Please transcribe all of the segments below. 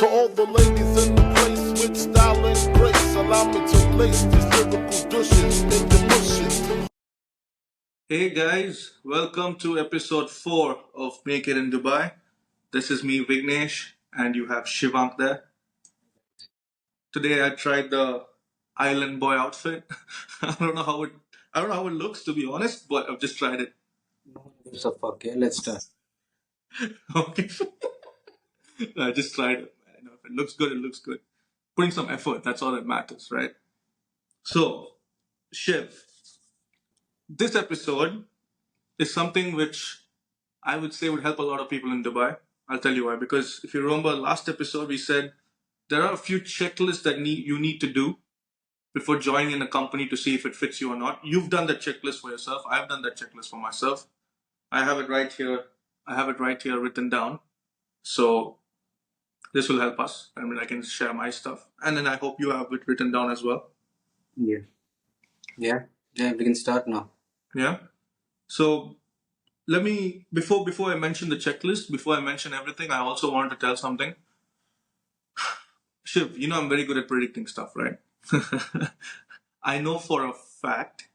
To all the ladies in the place with style and grace, allow me to place these lyrical douches in the bushes. Hey guys, welcome to episode 4 of Make It in Dubai. This is me, Vignesh, and you have Shivank there. Today I tried the island boy outfit. I don't know how it I don't know how it looks to be honest, but I've just tried it. So fuck yeah, let's start. Okay. I just tried it. I know if it looks good, it looks good. Putting some effort, that's all that matters, right? So, Shiv, this episode is something which I would say would help a lot of people in Dubai. I'll tell you why. Because if you remember last episode, we said there are a few checklists that you need to do before joining in a company to see if it fits you or not. You've done that checklist for yourself. I've done that checklist for myself. I have it right here. I have it right here written down. So this will help us. I mean, I can share my stuff, and then I hope you have it written down as well. Yeah. Yeah. Yeah, we can start now. Yeah. So let me before I mention the checklist, before I mention everything, I also wanted to tell something. Shiv, you know I'm very good at predicting stuff, right? I know for a fact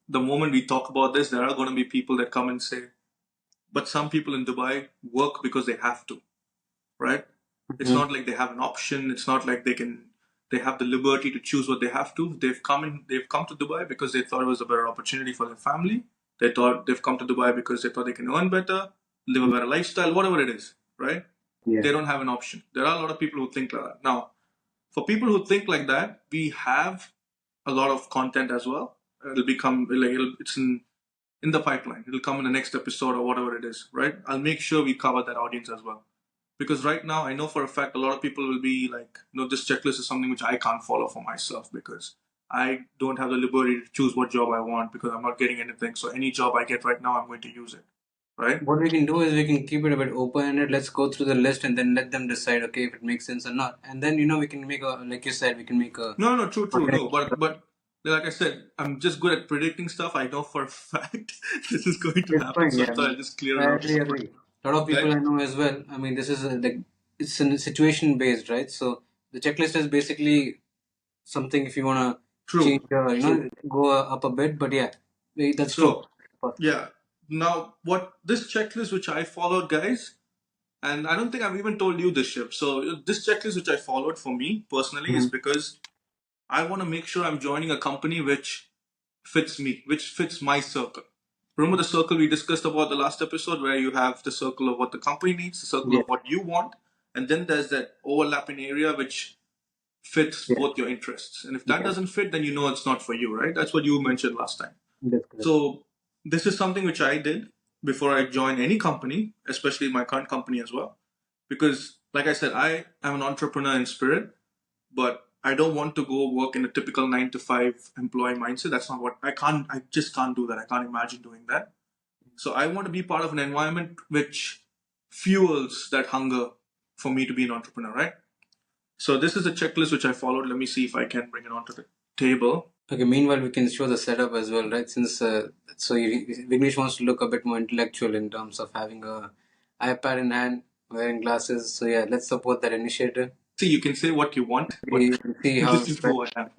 the moment we talk about this, there are going to be people that come and say, but some people in Dubai work because they have to, right? It's not like they have an option. It's not like they have the liberty to choose what they have to. They've come to Dubai because they thought it was a better opportunity for their family. They thought they've come to Dubai because they thought they can earn better, live a better lifestyle, whatever it is, right? Yeah. They don't have an option. There are a lot of people who think like that. Now, for people who think like that, we have a lot of content as well. It'll become like it's in the pipeline. It'll come in the next episode or whatever it is, right? I'll make sure we cover that audience as well. Because right now, I know for a fact a lot of people will be like, this checklist is something which I can't follow for myself because I don't have the liberty to choose what job I want because I'm not getting anything. So any job I get right now, I'm going to use it, right? What we can do is we can keep it a bit open-ended. Let's go through the list and then let them decide, okay, if it makes sense or not. And then, we can make a, like you said, we can make a. No, true, no. But like I said, I'm just good at predicting stuff. I know for a fact this is going to It's happen, fine, so yeah. I'll just clear it I out. agree. A lot of people Right? I know as well. I mean, this is like, it's a situation based, right? So the checklist is basically something if you want to True, change, true. go up a bit, but yeah, that's true. So yeah. Now, what this checklist which I followed, guys, and I don't think I've even told you this, Shiv. So this checklist which I followed for me personally is Mhm. because I want to make sure I'm joining a company which fits me, which fits my circle. Remember the circle we discussed about the last episode where you have the circle of what the company needs, the circle Yeah, of what you want, and then there's that overlapping area which fits yeah, both your interests. And if that yeah, doesn't fit, then you know it's not for you, right? That's what you mentioned last time. that's correct. So this is something which I did before I joined any company, especially my current company as well. Because like I said, I am an entrepreneur in spirit, but I don't want to go work in a typical 9 to 5 employee mindset. That's not what I just can't do that. I can't imagine doing that. So I want to be part of an environment which fuels that hunger for me to be an entrepreneur, right? So this is a checklist which I followed. Let me see if I can bring it onto the table. Okay, meanwhile, we can show the setup as well, right? Since Vignesh wants to look a bit more intellectual in terms of having a iPad in hand, wearing glasses. So yeah, let's support that initiative. See, you can say what you want, but We can see how this it's is who I am.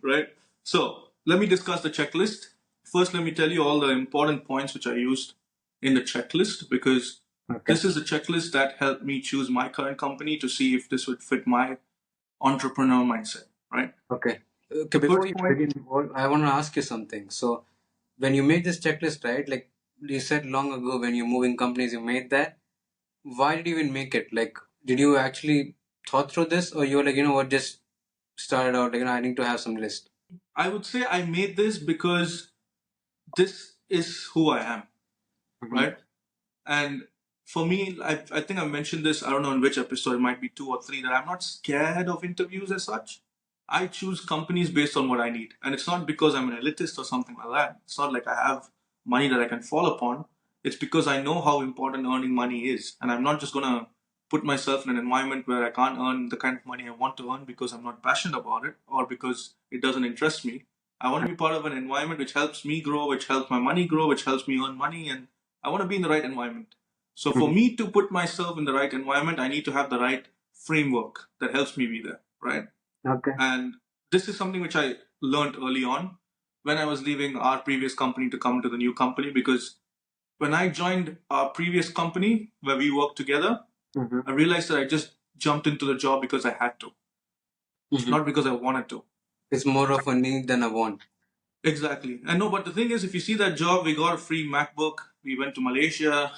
Right? So let me discuss the checklist. First, let me tell you all the important points which I used in the checklist because okay. this is a checklist that helped me choose my current company to see if this would fit my entrepreneur mindset, right? Okay. Okay, The before first you point, begin, I want to ask you something. So, when you made this checklist, right? Like you said long ago, when you're moving companies, you made that. Why did you even make it? Like, did you actually thought through this, or you were like, you know what, just started out, like, I need to have some list. I would say I made this because this is who I am, Mm-hmm. right? And for me, I think I mentioned this, I don't know in which episode, it might be 2 or 3, that I'm not scared of interviews as such. I choose companies based on what I need. And it's not because I'm an elitist or something like that. It's not like I have money that I can fall upon. It's because I know how important earning money is. And I'm not just going to put myself in an environment where I can't earn the kind of money I want to earn because I'm not passionate about it or because it doesn't interest me. I want to be part of an environment which helps me grow, which helps my money grow, which helps me earn money. And I want to be in the right environment. So for me to put myself in the right environment, I need to have the right framework that helps me be there, right? Okay. And this is something which I learned early on when I was leaving our previous company to come to the new company, because when I joined our previous company where we worked together, I realized that I just jumped into the job because I had to, not because I wanted to. It's more of a need than a want. Exactly. I know, but the thing is, if you see that job, we got a free MacBook. We went to Malaysia.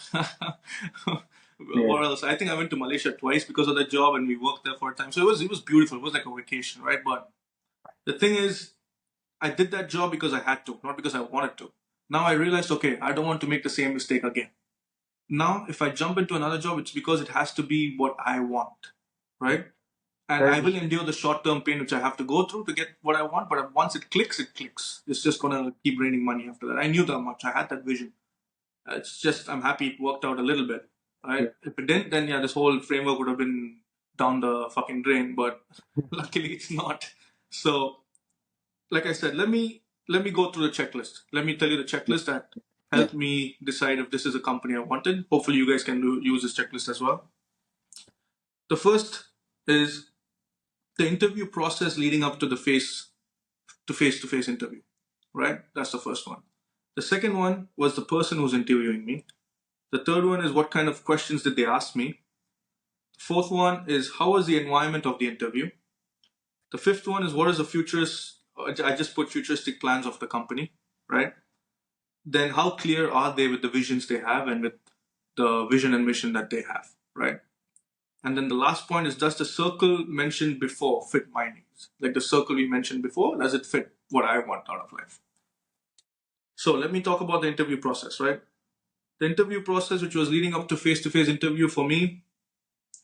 What else? I think I went to Malaysia twice because of that job, and we worked there for a time. So it was beautiful. It was like a vacation, right? But the thing is, I did that job because I had to, not because I wanted to. Now I realized, okay, I don't want to make the same mistake again. Now, if I jump into another job, it's because it has to be what I want, right? And I will endure the short-term pain which I have to go through to get what I want. But once it clicks, it clicks. It's just gonna keep raining money after that. I knew that much. I had that vision. It's just I'm happy it worked out a little bit, right? If it didn't, then yeah, this whole framework would have been down the fucking drain. But luckily, it's not. So, like I said, let me go through the checklist. Let me tell you the checklist that helped me decide if this is a company I wanted. Hopefully, you guys can use this checklist as well. The first is the interview process leading up to the face-to-face interview, right? That's the first one. The second one was the person who's interviewing me. The third one is what kind of questions did they ask me. The fourth one is how was the environment of the interview. The fifth one is what is the futurist, I just put futuristic plans of the company, right? Then how clear are they with the visions they have and with the vision and mission that they have, right? And then the last point is, does the circle mentioned before fit my needs? Like the circle we mentioned before, does it fit what I want out of life? So let me talk about the interview process, right? The interview process, which was leading up to face-to-face interview for me,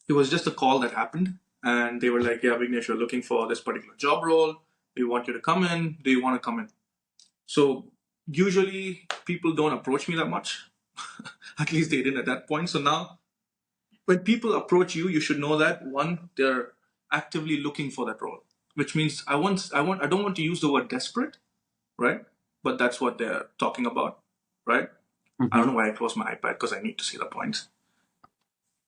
it was just a call that happened. And they were like, yeah, Vignesh, you're looking for this particular job role. We want you to come in. Do you want to come in? So usually people don't approach me that much. At least they didn't at that point. So now when people approach you, you should know that one, they're actively looking for that role, which means I don't want to use the word desperate, right? But that's what they're talking about, right? I don't know why I closed my iPad because I need to see the points.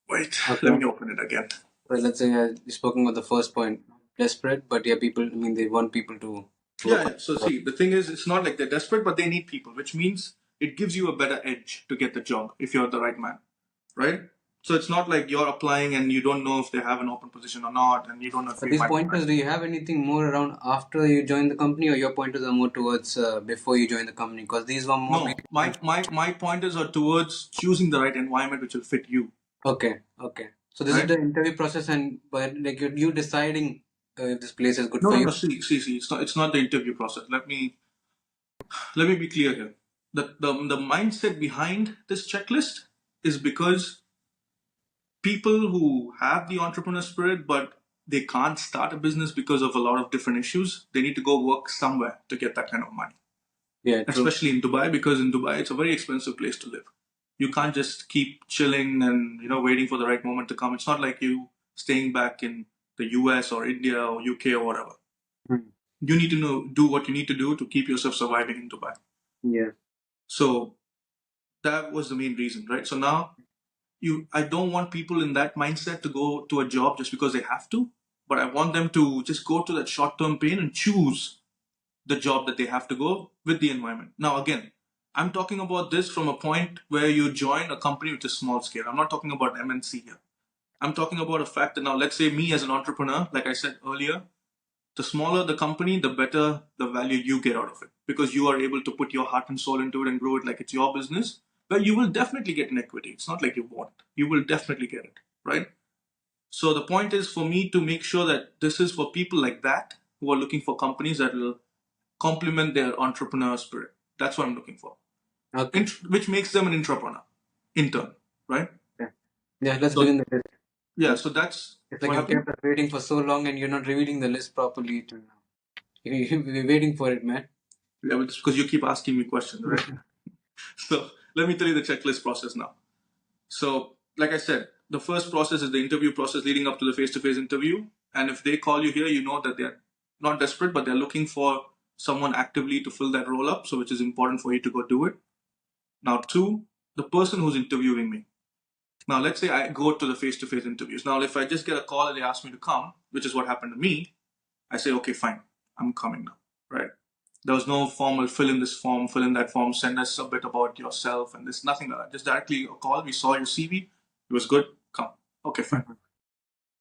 Wait, let me open it again. Well, let's say you're spoken about the first point, desperate, but yeah, people, I mean, they want people to. Yeah, so see, the thing is, it's not like they're desperate, but they need people, which means it gives you a better edge to get the job if you're the right man, right? So it's not like you're applying and you don't know if they have an open position or not, and you don't know if But you these might. pointers, do you have anything more around after you join the company, or your pointers are more towards before you join the company? Because these were more. No, my pointers are towards choosing the right environment which will fit you. Okay. So this is the interview process, and but like you deciding if this place is good for you. No. See. It's not the interview process. Let me be clear here. The mindset behind this checklist is because people who have the entrepreneur spirit, but they can't start a business because of a lot of different issues, they need to go work somewhere to get that kind of money. Yeah, true. Especially in Dubai, because in Dubai it's a very expensive place to live. You can't just keep chilling and waiting for the right moment to come. It's not like you staying back in the US or India or UK or whatever. You need to do what you need to do to keep yourself surviving in Dubai. Yeah. So that was the main reason, right? So now I don't want people in that mindset to go to a job just because they have to, but I want them to just go to that short-term pain and choose the job that they have to go with the environment. Now, again, I'm talking about this from a point where you join a company which is small scale. I'm not talking about MNC here. I'm talking about a fact that now, let's say me as an entrepreneur, like I said earlier, the smaller the company, the better the value you get out of it, because you are able to put your heart and soul into it and grow it like it's your business. Well, you will definitely get an equity. It's not like you won't. You will definitely get it, right? So the point is for me to make sure that this is for people like that who are looking for companies that will complement their entrepreneur spirit. That's what I'm looking for. Okay. Which makes them an intern, right? Yeah, let's begin the list. Yeah, so that's It's like you kept us waiting for so long and you're not revealing the list properly till now. We're waiting for it, man. Yeah, it's because you keep asking me questions, right? So let me tell you the checklist process now. So, like I said, the first process is the interview process leading up to the face-to-face interview. And if they call you here, you know that they're not desperate, but they're looking for someone actively to fill that role up. So, which is important for you to go do it. Now, two, the person who's interviewing me. Now, let's say I go to the face-to-face interviews. Now, if I just get a call and they ask me to come, which is what happened to me, I say, okay, fine, I'm coming now, right? There was no formal fill in this form, fill in that form, send us a bit about yourself, and there's nothing like that. Just directly a call. We saw your CV, it was good, come. Okay, fine.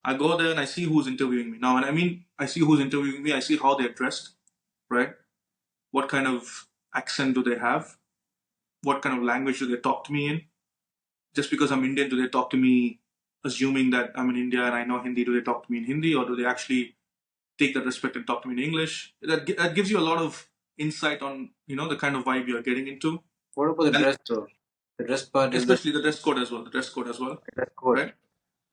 I go there and I see who's interviewing me. Now, when I mean I see who's interviewing me, I see how they're dressed, right? What kind of accent do they have? What kind of language do they talk to me in? Just because I'm Indian, do they talk to me assuming that I'm in India and I know Hindi? Do they talk to me in Hindi, or do they actually take that respect and talk to me in English? That gives you a lot of insight on the kind of vibe you're getting into. What about the And dress though? The dress part is especially the dress code as well. dress code. Right?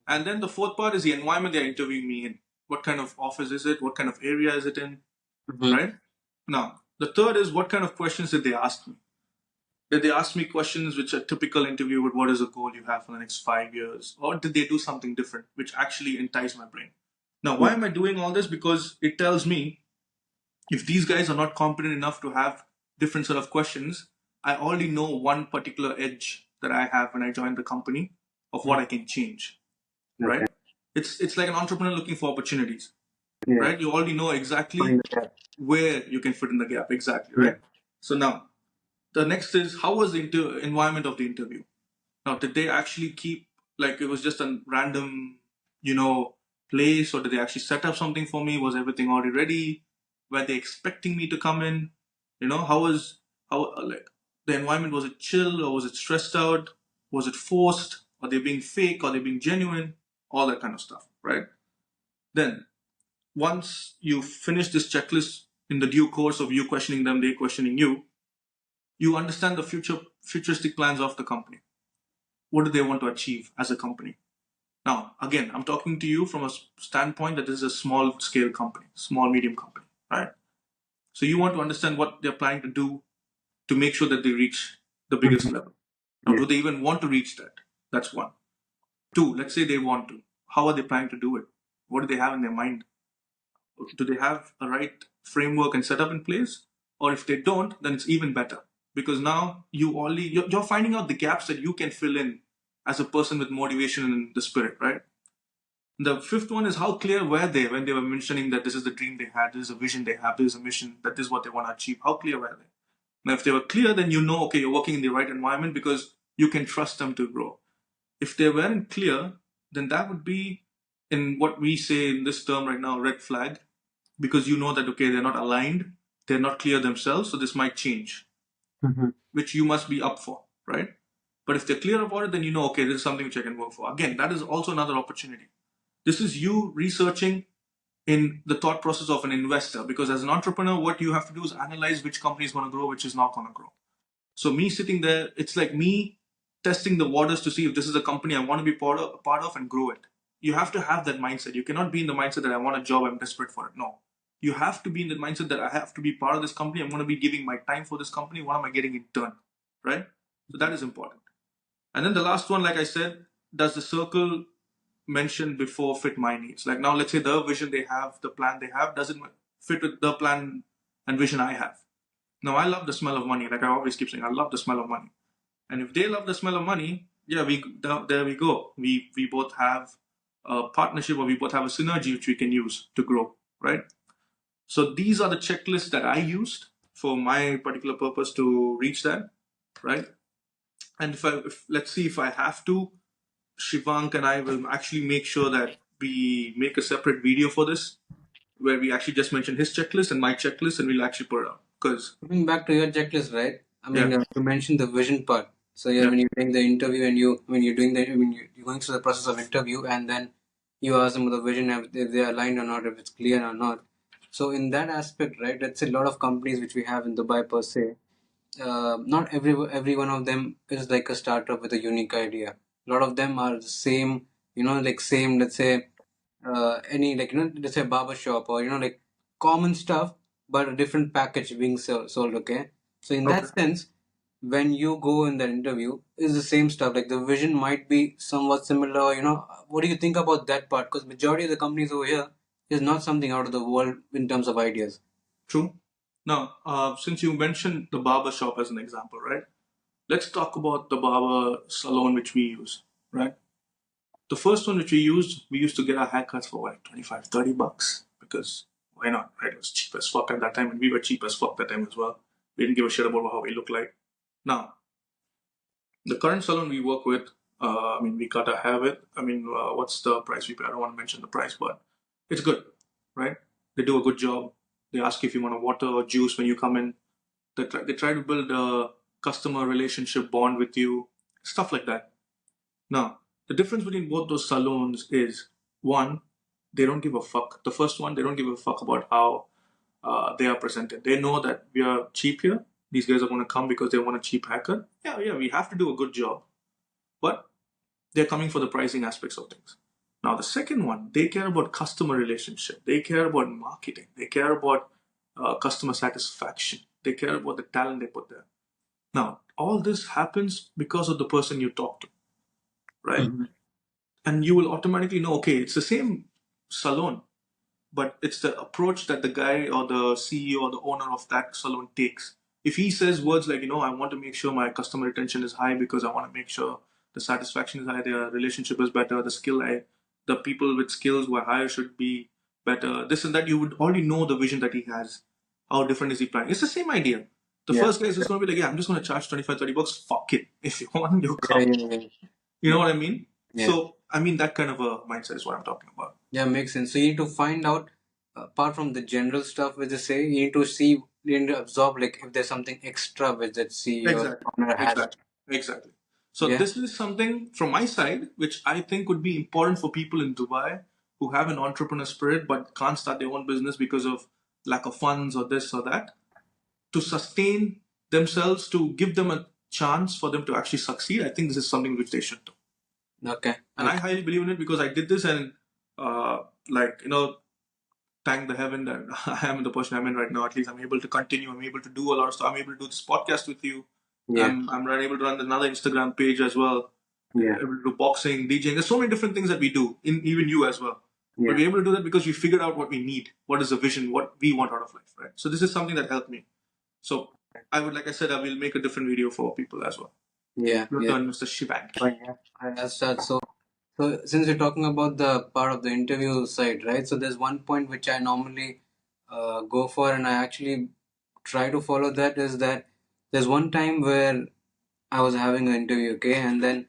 And then the fourth part is the environment they're interviewing me in. What kind of office is it? What kind of area is it in? Mhm. Right? Now, the third is what kind of questions did they ask me? Did they ask me questions which a typical interview would, what is the goal you have for the next 5 years? Or did they do something different, which actually enticed my brain? Now, why am I doing all this? Because it tells me if these guys are not competent enough to have different sort of questions, I already know one particular edge that I have when I join the company of what I can change. Right? Okay. It's like an entrepreneur looking for opportunities. Yeah. Right? You already know exactly Find the gap. where you can fit in the gap. Exactly. Yeah. Right? So now, the next is how was the environment of the interview? Now, did they actually keep, like, it was just a random, place, or did they actually set up something for me? Was everything already ready? Were they expecting me to come in? Like, the environment, was it chill or was it stressed out? Was it forced? Are they being fake? Are they being genuine? All that kind of stuff, right? Then, once you finish this checklist in the due course of you questioning them, they questioning you, you understand the futuristic plans of the company. What do they want to achieve as a company? Now, again, I'm talking to you from a standpoint that this is a small scale company, small, medium company, right? So you want to understand what they're planning to do to make sure that they reach the biggest level. Now, do they even want to reach that? That's one. Two, let's say they want to. How are they planning to do it? What do they have in their mind? Do they have a right framework and setup in place? Or if they don't, then it's even better. Because now you're finding out the gaps that you can fill in as a person with motivation and the spirit, right? The fifth one is how clear were they when they were mentioning that this is the dream they had, this is a vision they have, this is a mission, that this is what they want to achieve. How clear were they? Now, if they were clear, then you know, okay, you're working in the right environment because you can trust them to grow. If they weren't clear, then that would be, in what we say in this term right now, red flag, because you know that, okay, they're not aligned, they're not clear themselves, so this might change, which you must be up for, right? But if they're clear about it, then you know, okay, this is something which I can work for. Again, that is also another opportunity. This is you researching in the thought process of an investor, because as an entrepreneur, what you have to do is analyze which company is going to grow, which is not going to grow. So me sitting there, it's like me testing the waters to see if this is a company I want to be part of and grow it. You have to have that mindset. You cannot be in the mindset that I want a job, I'm desperate for it. No. You have to be in the mindset that I have to be part of this company. I'm going to be giving my time for this company. What am I getting in turn? Right? So that is important. And then the last one, like I said, does the circle mentioned before fit my needs? Like, now let's say the vision they have, the plan they have, does it fit with the plan and vision I have? Now, I love the smell of money. Like I always keep saying, I love the smell of money. And if they love the smell of money, yeah, there we go. We both have a partnership, or we both have a synergy which we can use to grow, right? So these are the checklists that I used for my particular purpose to reach that, right? And let's see, if I have to, Shivank and I will actually make sure that we make a separate video for this, where we actually just mention his checklist and my checklist, and we'll actually put it up. Because Coming back to your checklist, right? I mean, yeah, you mentioned the vision part. So yeah, yeah, when you're doing the interview and when you're doing the, when you're going through the process of interview, and then you ask them the vision if they're aligned or not, if it's clear or not. So in that aspect, right? Let's say a lot of companies which we have in Dubai per se, not every one of them is like a startup with a unique idea. A lot of them are the same, like same. Let's say any like let's say barber shop, or like common stuff, but a different package being sold. Okay, so in that okay, sense, when you go in that interview, is the same stuff. Like the vision might be somewhat similar. What do you think about that part? Because majority of the companies over here is not something out of the world in terms of ideas. true. Now, since you mentioned the barber shop as an example, right? Let's talk about the barber salon which we use. right? The first one which we used to get our haircuts for like 25, $30 because why not, right? It was cheap as fuck at that time, and we were cheap as fuck that time as well. We didn't give a shit about how we look like. Now, the current salon we work with, I mean, we cut our hair with. I mean, what's the price we pay? I don't want to mention the price, but it's good, right? They do a good job. They ask if you want a water or juice when you come in. They try to build a customer relationship bond with you, stuff like that. Now, the difference between both those salons is one, they don't give a fuck. The first one, they don't give a fuck about how they are presented. They know that we are cheap here. These guys are going to come because they want a cheap haircut. Yeah, we have to do a good job. But they're coming for the pricing aspects of things. Now, the second one, they care about customer relationship. They care about marketing. They care about customer satisfaction. They care about the talent they put there. Now, all this happens because of the person you talk to, right? Mm-hmm. And you will automatically know, okay, it's the same salon, but it's the approach that the guy or the CEO or the owner of that salon takes. If he says words like, I want to make sure my customer retention is high because I want to make sure the satisfaction is high, their relationship is better, the people with skills who are higher should be better, this and that, you would already know the vision that he has. How different is he planning? It's the same idea. The Yeah. first guy is just going to be like, yeah, I'm just going to charge 25, $30. Fuck it. If you want, you Yeah, come. yeah, yeah. You know what I mean? Yeah. So, I mean, that kind of a mindset is what I'm talking about. Yeah, makes sense. So you need to find out, apart from the general stuff which they say, you need to see, you need to absorb like if there's something extra which that CEO or owner has. Exactly. So Yeah. this is something from my side which I think would be important for people in Dubai who have an entrepreneur spirit but can't start their own business because of lack of funds or this or that, to sustain themselves, to give them a chance for them to actually succeed. I think this is something which they should do. Okay. And I highly believe in it because I did this and like, thank the heaven that I am the person I'm in right now. At least I'm able to continue. I'm able to do a lot of stuff. I'm able to do this podcast with you. Yeah. I'm able to run another Instagram page as well. Yeah. Able to do boxing, DJing. There's so many different things that we do. Even you as well. Yeah. But we're able to do that because we figured out what we need. What is the vision? What we want out of life, right? So this is something that helped me. So I would, like I said, I will make a different video for people as well. Yeah. Your Yeah. turn, Mr. Shivank. I'll start. So since we're talking about the part of the interview side, right? So there's one point which I normally go for, and I actually try to follow that. Is that there's one time where I was having an interview, okay, and then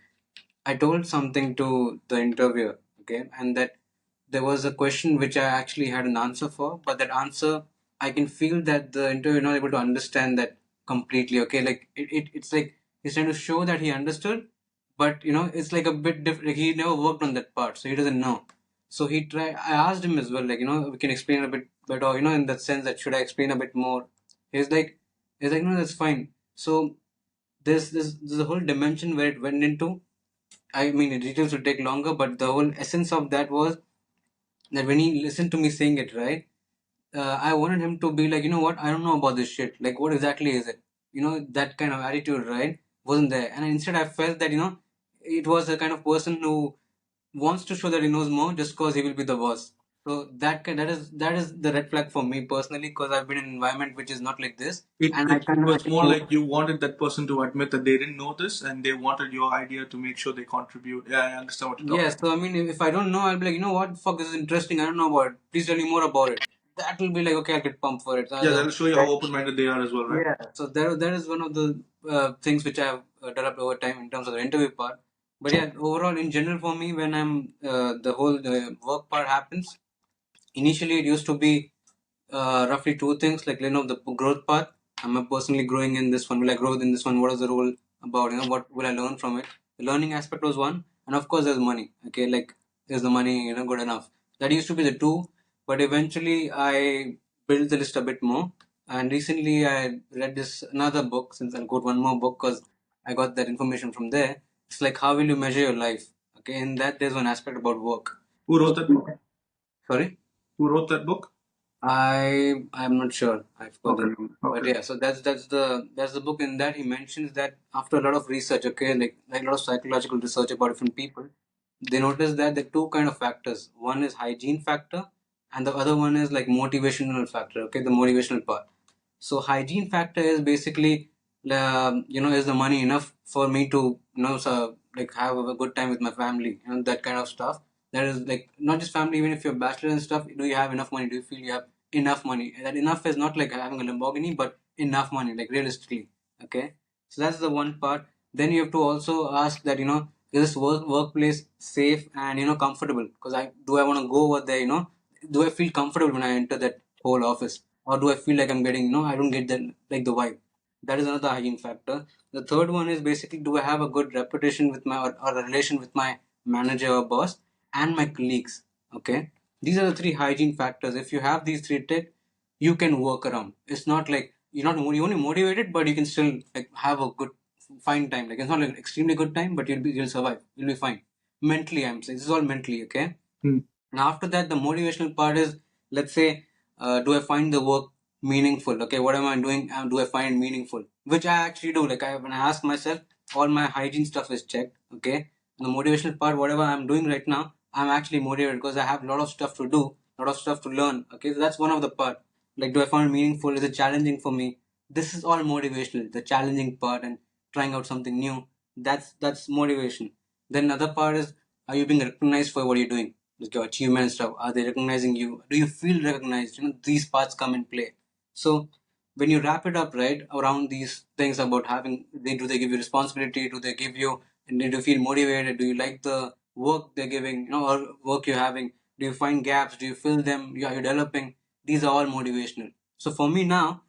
I told something to the interviewer, okay, and that there was a question which I actually had an answer for, but that answer I can feel that the interviewer not able to understand that completely, okay, like it's like he's trying to show that he understood, but it's like a bit different. Like he never worked on that part, so he doesn't know. So he tried. I asked him as well, like we can explain a bit better, in that sense that should I explain a bit more? He's like, no, that's fine. So there's a whole dimension where it went into. I mean, the details would take longer, but the whole essence of that was that when he listened to me saying it, right, I wanted him to be like, what, I don't know about this shit. Like, what exactly is it? That kind of attitude, right, wasn't there. And instead, I felt that, it was a kind of person who wants to show that he knows more just because he will be the boss. So that is the red flag for me personally, because I've been in an environment which is not like this, and I It kind of was actually more like you wanted that person to admit that they didn't know this and they wanted your idea to make sure they contribute. Yeah, I understand what you're talking yeah. So I mean, if I don't know, I'll be like, what, fuck, this is interesting. I don't know about it. Please tell me more about it. That will be like, okay, I'll get pumped for it. about. Yeah, that'll show you how open-minded they are as well, right? Yeah. So that is one of the things which I have developed over time in terms of the interview part. But yeah, overall, in general, for me, when I'm the whole work part happens, initially it used to be roughly two things, like the growth part. Am I personally growing in this one? Will I grow in this one? What is the role about? What will I learn from it? The learning aspect was one, and of course there's money. Okay, like is the money good enough? That used to be the two, but eventually I built the list a bit more. And recently I read this another book. Since I'll quote one more book because I got that information from there. It's like, how will you measure your life? Okay, in that there's one aspect about work. Who wrote that book? Sorry. Who wrote that book? I'm not sure. I forgot the Okay. name. But yeah, so that's the book. In that he mentions that after a lot of research, okay, like a lot of psychological research about different people, they noticed that there are two kind of factors. One is hygiene factor, and the other one is like motivational factor. Okay, the motivational part. So hygiene factor is basically, is the money enough for me to like have a good time with my family, that kind of stuff. That is like not just family, even if you're bachelor and stuff, do you have enough money? Do you feel you have enough money? And that enough is not like having a Lamborghini, but enough money, like realistically. Okay. So that's the one part. Then you have to also ask that, is this workplace safe and comfortable? Because I want to go over there, do I feel comfortable when I enter that whole office? Or do I feel like I'm getting, I don't get that like the vibe. That is another hygiene factor. The third one is basically, do I have a good reputation with or a relation with my manager or boss and my colleagues? Okay. These are the three hygiene factors. If you have these three tick, you can work around. It's not like you only motivated, but you can still like have a good fine time. Like it's not like extremely good time, but you'll survive. You'll be fine. Mentally, I'm saying this is all mentally, okay? Hmm. And after that, the motivational part is, let's say, do I find the work meaningful? Okay, what am I doing? Do I find it meaningful? Which I actually do. Like when I ask myself, all my hygiene stuff is checked. Okay, and the motivational part, whatever I'm doing right now, I'm actually motivated because I have a lot of stuff to do, a lot of stuff to learn. Okay, so that's one of the part. Like, do I find it meaningful? Is it challenging for me? This is all motivational. The challenging part and trying out something new. That's motivation. Then another part is, are you being recognized for what you're doing? Like your achievement and stuff, are they recognizing you? Do you feel recognized? These parts come in play. So when you wrap it up right around these things about having, do they give you responsibility? Do they give you, and do you feel motivated? Do you like the work they're giving, or work you're having? Do you find gaps? Do you fill them? Are you developing? These are all motivational. So for me now,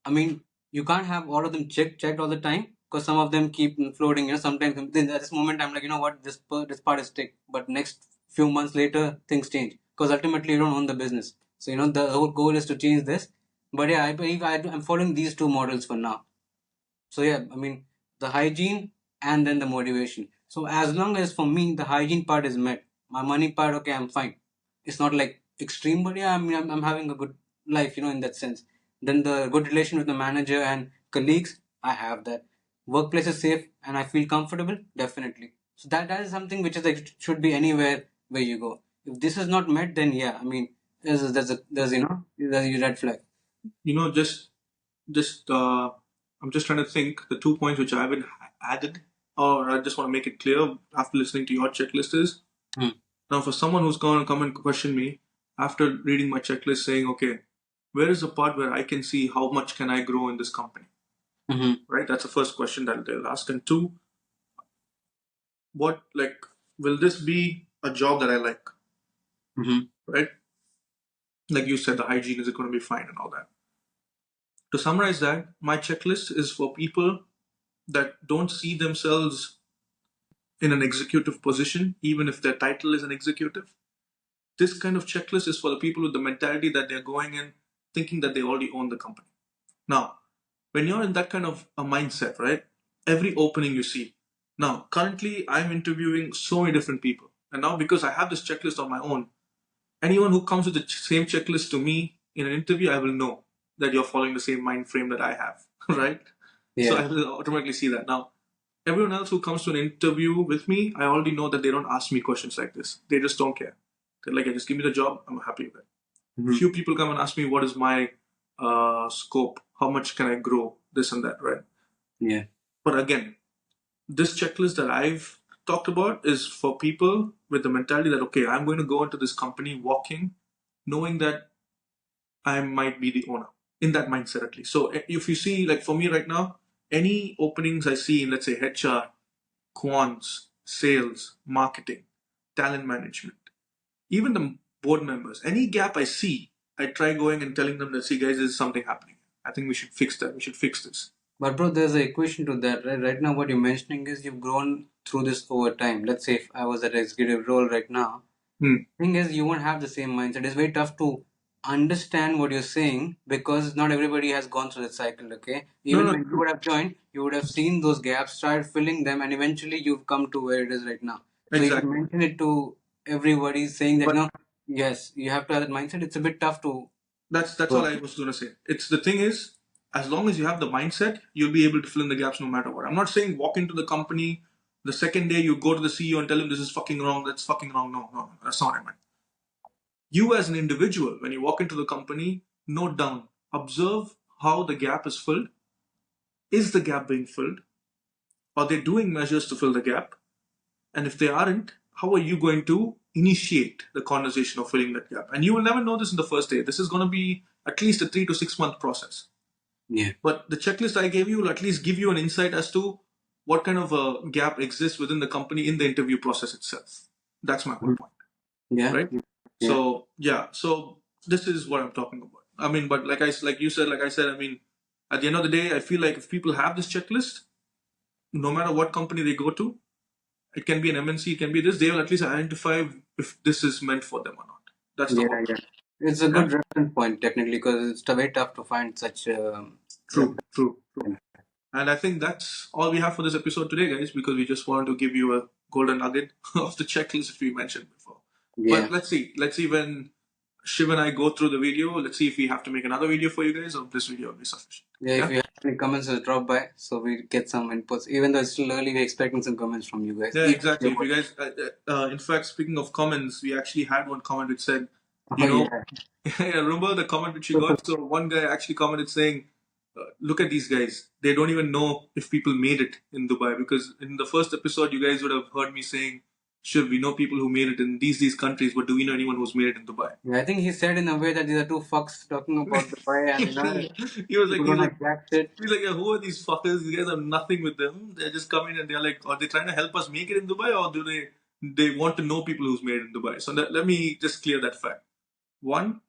I mean, you can't have all of them checked all the time because some of them keep floating. Sometimes then at this moment I'm like, what, this part is ticked, but next few months later things change because ultimately you don't own the business. So the whole goal is to change this. But yeah, I believe I'm following these two models for now. So yeah, I mean the hygiene and then the motivation. So as long as for me the hygiene part is met, my money part, okay, I'm fine. It's not like extreme, but yeah, I mean I'm having a good life, in that sense. Then the good relation with the manager and colleagues, I have that. Workplace is safe and I feel comfortable, definitely. So that is something which is like should be anywhere where you go. If this is not met, then yeah, I mean there's a red flag. You know, just I'm just trying to think the 2 points which I haven't added, or I just want to make it clear after listening to your checklist is, Hmm. now for someone who's going to come and question me after reading my checklist, saying, okay, where is the part where I can see how much can I grow in this company? Mm-hmm. Right? That's the first question that they'll ask. And two, what, like, will this be a job that I like? Mm-hmm. Right? Like you said, the hygiene, is it going to be fine and all that? To summarize that, my checklist is for people that don't see themselves in an executive position, even if their title is an executive. This kind of checklist is for the people with the mentality that they're going in thinking that they already own the company. Now, when you're in that kind of a mindset, right? Every opening you see. Now, currently, I'm interviewing so many different people. And now, because I have this checklist on my own, anyone who comes with the same checklist to me in an interview, I will know that you're following the same mind frame that I have, right? So Yeah. I will automatically see that. Now, everyone else who comes to an interview with me, I already know that they don't ask me questions like this. They just don't care. They're like, just give me the job, I'm happy with it. Mm-hmm. Few people come and ask me, what is my scope? How much can I grow? This and that, right? Yeah. But again, this checklist that I've talked about is for people with the mentality that, okay, I'm going to go into this company walking, knowing that I might be the owner, in that mindset at least. So if you see, like for me right now, any openings I see in, let's say, HR, quants, sales, marketing, talent management, even the board members, any gap I see, I try going and telling them that, see, guys, there's something happening. I think we should fix that. We should fix this. But bro, there's an equation to that, right? Right now, what you're mentioning is you've grown through this over time. Let's say if I was at executive role right now, Hmm. thing is you won't have the same mindset. It's very tough to understand what you're saying because not everybody has gone through that cycle. Okay, No, even no, when you true. would have joined, you would have seen those gaps, started filling them, and eventually you've come to where it is right now. So you can Exactly. mention it to everybody, saying that But no, yes, you have to have that mindset. It's a bit tough to. that's all I was going to say. It's the thing is, as long as you have the mindset, you'll be able to fill in the gaps no matter what. I'm not saying walk into the company the second day you go to the CEO and tell him this is fucking wrong, that's fucking wrong. No, no, that's not what I meant. You as an individual, when you walk into the company, note down, observe how the gap is filled. Is the gap being filled? Are they doing measures to fill the gap? And if they aren't, how are you going to initiate the conversation of filling that gap? And you will never know this in the first day. This is going to be at least a 3 to 6 month process. Yeah. But the checklist I gave you will at least give you an insight as to what kind of a gap exists within the company in the interview process itself. That's my whole point, Yeah. right? Yeah. So yeah, so this is what I'm talking about. I mean, but like you said, like I said, I mean, at the end of the day, I feel like if people have this checklist, no matter what company they go to, it can be an MNC, it can be this, they will at least identify if this is meant for them or not. That's the Yeah, whole yeah. point. It's a Yeah. good reference point technically because it's very tough to find such True, true, true. And I think that's all we have for this episode today, guys, because we just wanted to give you a golden nugget of the checklist that we mentioned before. Yeah. But let's see when Shiv and I go through the video. Let's see if we have to make another video for you guys, or this video will be sufficient. Yeah, if you have any comments, just drop by so we get some inputs. Even though it's still early, we're expecting some comments from you guys. Yeah, Even exactly. if If you guys, in fact, speaking of comments, we actually had one comment which said, Oh, you know, yeah. yeah, remember the comment which you got? So one guy actually commented saying, look at these guys. They don't even know if people made it in Dubai, because in the first episode, you guys would have heard me saying, sure, we know people who made it in these countries, but do we know anyone who's made it in Dubai? Yeah, I think he said in a way that these are two fucks talking about Dubai and he was like, people don't have jack shit. he's like, yeah, who are these fuckers? These guys have nothing with them. They're just coming and they're like, are they trying to help us make it in Dubai, or do they want to know people who's made it in Dubai? So let me just clear that fact. One,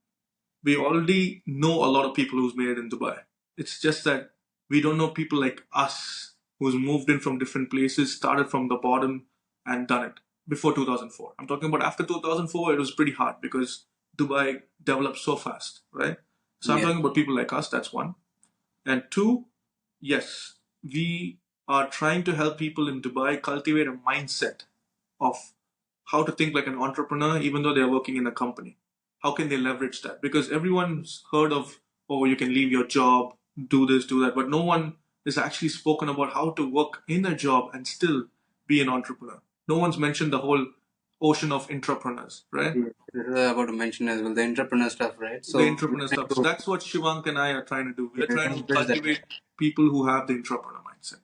we already know a lot of people who's made it in Dubai. It's just that we don't know people like us who's moved in from different places, started from the bottom, and done it before 2004. I'm talking about after 2004, it was pretty hard because Dubai developed so fast, right? So I'm Yeah. talking about people like us, that's one. And two, yes, we are trying to help people in Dubai cultivate a mindset of how to think like an entrepreneur, even though they're working in a company. How can they leverage that? Because everyone's heard of, oh, you can leave your job, do this, do that, but no one has actually spoken about how to work in a job and still be an entrepreneur. No one's mentioned the whole ocean of entrepreneurs, right? Yeah, this is about to mention as well the entrepreneur stuff, right? So The entrepreneur stuff. So that's what Shivank and I are trying to do. We're trying to bridge that cultivate people who have the entrepreneur mindset.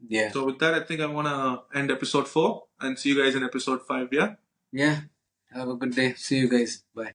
Yeah. So with that, I think I want to end episode 4 and see you guys in episode 5. Yeah. Yeah. Have a good day. See you guys. Bye.